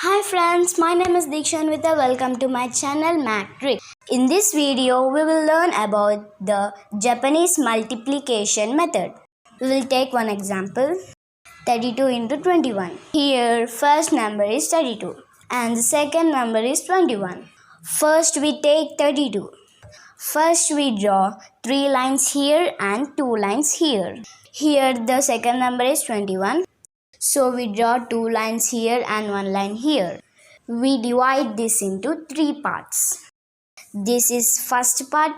Hi friends, my name is Diksha and welcome to my channel Mattricks. In this video, we will learn about the Japanese multiplication method. We will take one example, 32 into 21. Here, first number is 32 and the second number is 21. First we take 32. First we draw 3 lines here and 2 lines here. Here the second number is 21. So we draw 2 lines here and 1 line here. We divide this into 3 parts. This is first part,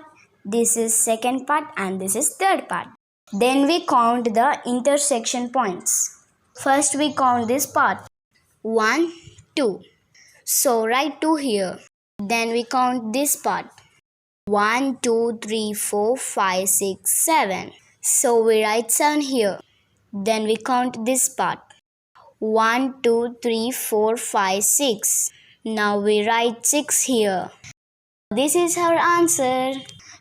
this is second part and this is third part. Then we count the intersection points. First we count this part. 1, 2. So write 2 here. Then we count this part. 1, 2, 3, 4, 5, 6, 7. So we write 7 here. Then we count this part. 1, 2, 3, 4, 5, 6. Now we write 6 here. This is our answer.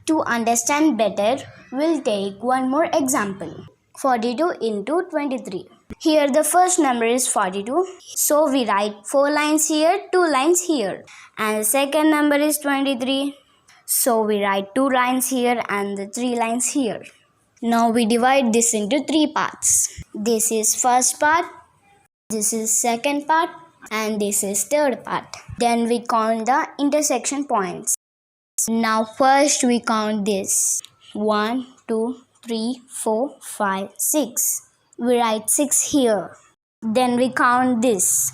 To understand better, we'll take one more example. 42 into 23. Here the first number is 42. So we write 4 lines here, 2 lines here. And the second number is 23. So we write 2 lines here and the 3 lines here. Now we divide this into 3 parts. This is first part. This is second part and this is third part. Then we count the intersection points. Now first we count this. 1, 2, 3, 4, 5, 6. We write 6 here. Then we count this.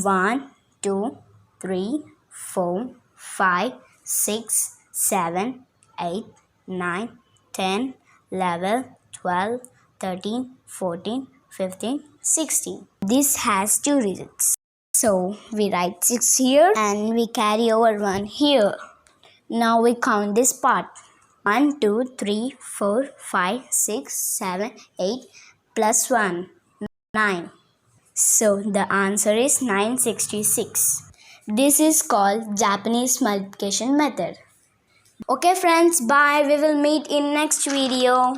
1, 2, 3, 4, 5, 6, 7, 8, 9, 10, 11, 12, 13, 14, 15, 16. This has 2 digits. So we write 6 here and we carry over 1 here. Now we count this part. 1, 2, 3, 4, 5, 6, 7, 8 plus 1, 9. So the answer is 966. This is called Japanese multiplication method. Okay friends, bye. We will meet in next video.